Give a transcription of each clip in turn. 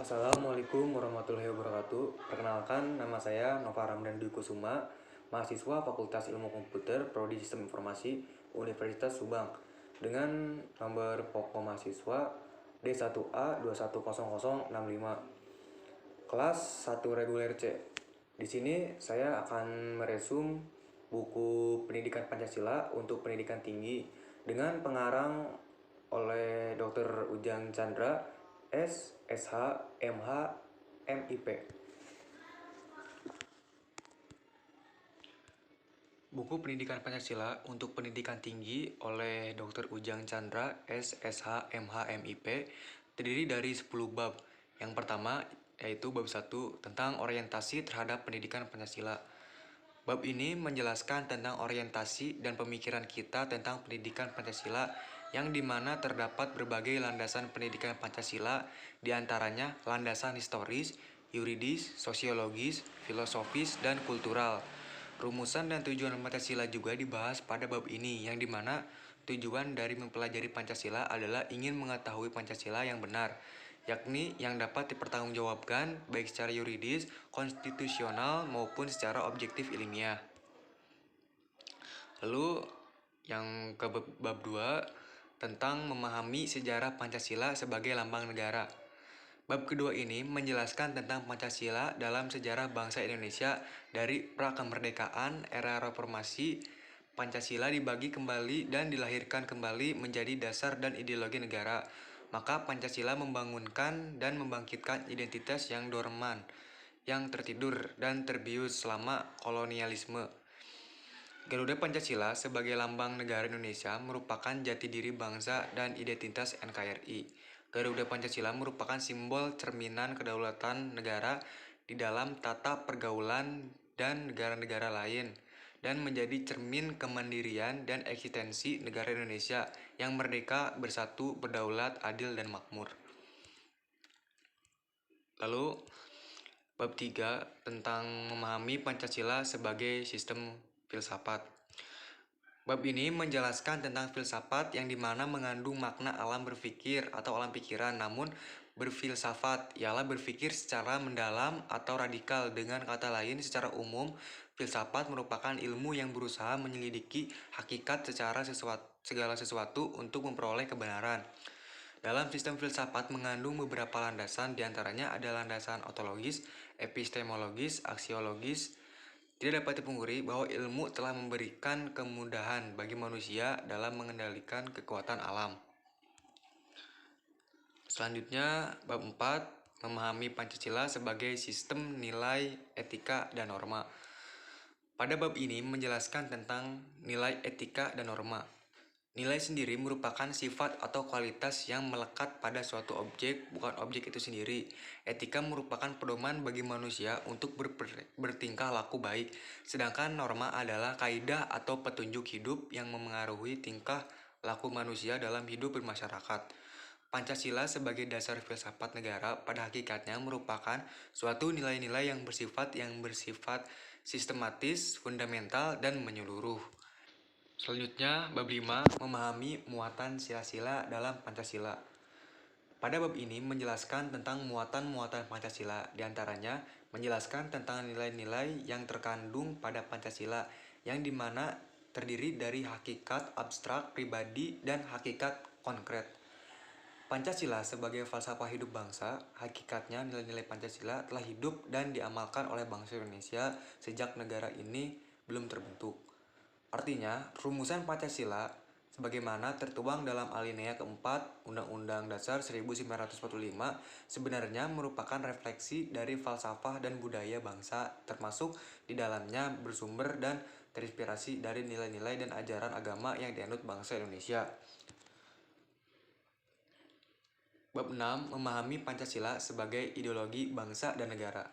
Assalamualaikum warahmatullahi wabarakatuh. Perkenalkan, nama saya Nova Ramdan Dwi Kusuma, mahasiswa Fakultas Ilmu Komputer, Prodi Sistem Informasi, Universitas Subang, dengan nomor pokok mahasiswa D1A 210065, kelas 1 reguler C. Di sini saya akan meresum buku Pendidikan Pancasila untuk pendidikan tinggi dengan pengarang oleh Dr. Ujang Chandra, SH, MH, MIP. Buku Pendidikan Pancasila untuk pendidikan tinggi oleh Dr. Ujang Chandra, SH, MH, MIP terdiri dari 10 bab. Yang pertama yaitu bab 1 tentang orientasi terhadap pendidikan Pancasila. Bab ini menjelaskan tentang orientasi dan pemikiran kita tentang pendidikan Pancasila yang dimana terdapat berbagai landasan pendidikan Pancasila, diantaranya landasan historis, yuridis, sosiologis, filosofis, dan kultural. Rumusan dan tujuan Pancasila juga dibahas pada bab ini, yang dimana tujuan dari mempelajari Pancasila adalah ingin mengetahui Pancasila yang benar, yakni yang dapat dipertanggungjawabkan baik secara yuridis, konstitusional, maupun secara objektif ilmiah. Lalu yang ke bab 2 tentang memahami sejarah Pancasila sebagai lambang negara. Bab kedua ini menjelaskan tentang Pancasila dalam sejarah bangsa Indonesia dari prakemerdekaan, era reformasi. Pancasila dibagi kembali dan dilahirkan kembali menjadi dasar dan ideologi negara. Maka Pancasila membangunkan dan membangkitkan identitas yang dorman, yang tertidur dan terbius selama kolonialisme. Garuda Pancasila sebagai lambang negara Indonesia merupakan jati diri bangsa dan identitas NKRI. Garuda Pancasila merupakan simbol cerminan kedaulatan negara di dalam tata pergaulan dan negara-negara lain, dan menjadi cermin kemandirian dan eksistensi negara Indonesia yang merdeka, bersatu, berdaulat, adil, dan makmur. Lalu, bab 3 tentang memahami Pancasila sebagai sistem filsafat. Bab ini menjelaskan tentang filsafat yang dimana mengandung makna alam berpikir atau alam pikiran, namun berfilsafat ialah berpikir secara mendalam atau radikal. Dengan kata lain, secara umum, filsafat merupakan ilmu yang berusaha menyelidiki hakikat segala sesuatu untuk memperoleh kebenaran. Dalam sistem filsafat mengandung beberapa landasan, diantaranya ada landasan ontologis, epistemologis, aksiologis. Tidak dapat dipungkiri bahwa ilmu telah memberikan kemudahan bagi manusia dalam mengendalikan kekuatan alam. Selanjutnya, bab 4, memahami Pancasila sebagai sistem nilai, etika, dan norma. Pada bab ini menjelaskan tentang nilai, etika, dan norma. Nilai sendiri merupakan sifat atau kualitas yang melekat pada suatu objek, bukan objek itu sendiri. Etika merupakan pedoman bagi manusia untuk bertingkah laku baik, sedangkan norma adalah kaidah atau petunjuk hidup yang memengaruhi tingkah laku manusia dalam hidup bermasyarakat. Pancasila sebagai dasar filsafat negara pada hakikatnya merupakan suatu nilai-nilai yang bersifat sistematis, fundamental, dan menyeluruh. Selanjutnya, bab 5, memahami muatan sila-sila dalam Pancasila. Pada bab ini menjelaskan tentang muatan-muatan Pancasila, diantaranya menjelaskan tentang nilai-nilai yang terkandung pada Pancasila, yang dimana terdiri dari hakikat abstrak, pribadi, dan hakikat konkret. Pancasila sebagai falsafah hidup bangsa, hakikatnya nilai-nilai Pancasila telah hidup dan diamalkan oleh bangsa Indonesia sejak negara ini belum terbentuk. Artinya, rumusan Pancasila sebagaimana tertuang dalam alinea keempat Undang-Undang Dasar 1945 sebenarnya merupakan refleksi dari falsafah dan budaya bangsa, termasuk di dalamnya bersumber dan terinspirasi dari nilai-nilai dan ajaran agama yang dianut bangsa Indonesia. Bab 6, memahami Pancasila sebagai ideologi bangsa dan negara.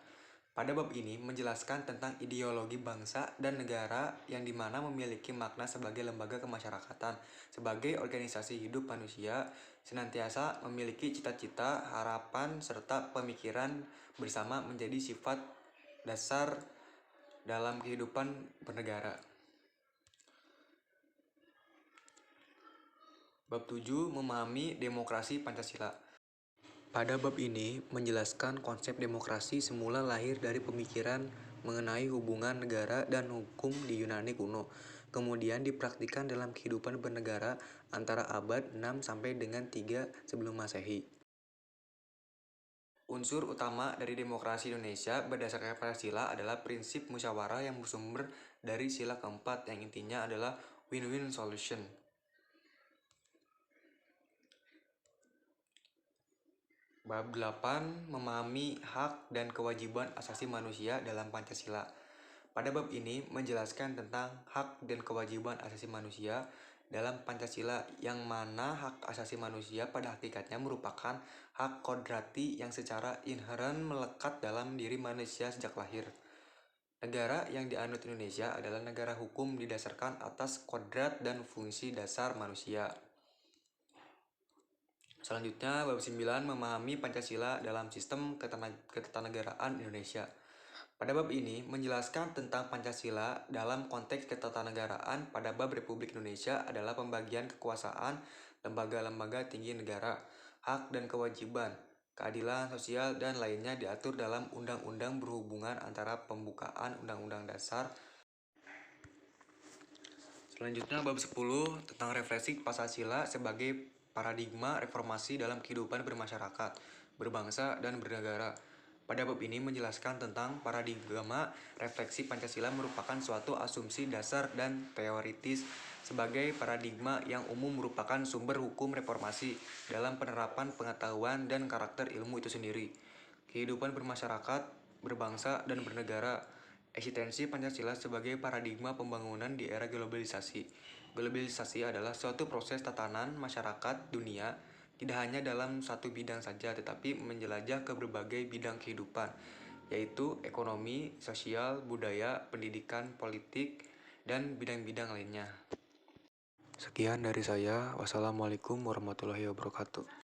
Pada bab ini menjelaskan tentang ideologi bangsa dan negara yang dimana memiliki makna sebagai lembaga kemasyarakatan, sebagai organisasi hidup manusia, senantiasa memiliki cita-cita, harapan, serta pemikiran bersama menjadi sifat dasar dalam kehidupan bernegara. Bab 7, memahami demokrasi Pancasila. Pada bab ini menjelaskan konsep demokrasi semula lahir dari pemikiran mengenai hubungan negara dan hukum di Yunani kuno, kemudian dipraktikkan dalam kehidupan bernegara antara abad 6 sampai dengan 3 sebelum Masehi. Unsur utama dari demokrasi Indonesia berdasarkan Pancasila adalah prinsip musyawarah yang bersumber dari sila keempat yang intinya adalah win-win solution. Bab 8 memahami hak dan kewajiban asasi manusia dalam Pancasila. Pada bab ini menjelaskan tentang hak dan kewajiban asasi manusia dalam Pancasila, yang mana hak asasi manusia pada hakikatnya merupakan hak kodrati yang secara inheren melekat dalam diri manusia sejak lahir. Negara yang dianut Indonesia adalah negara hukum didasarkan atas kodrat dan fungsi dasar manusia. Selanjutnya, bab 9 memahami Pancasila dalam sistem ketatanegaraan Indonesia. Pada bab ini menjelaskan tentang Pancasila dalam konteks ketatanegaraan. Pada bab Republik Indonesia adalah pembagian kekuasaan, lembaga-lembaga tinggi negara, hak dan kewajiban, keadilan sosial, dan lainnya diatur dalam undang-undang berhubungan antara pembukaan Undang-Undang Dasar. Selanjutnya bab 10 tentang refleksi Pancasila sebagai paradigma reformasi dalam kehidupan bermasyarakat, berbangsa, dan bernegara. Pada bab ini menjelaskan tentang paradigma refleksi Pancasila merupakan suatu asumsi dasar dan teoritis sebagai paradigma yang umum merupakan sumber hukum reformasi dalam penerapan pengetahuan dan karakter ilmu itu sendiri. Kehidupan bermasyarakat, berbangsa, dan bernegara. Eksistensi Pancasila sebagai paradigma pembangunan di era globalisasi. Globalisasi adalah suatu proses tatanan masyarakat dunia tidak hanya dalam satu bidang saja, tetapi menjelajah ke berbagai bidang kehidupan, yaitu ekonomi, sosial, budaya, pendidikan, politik, dan bidang-bidang lainnya. Sekian dari saya. Wassalamualaikum warahmatullahi wabarakatuh.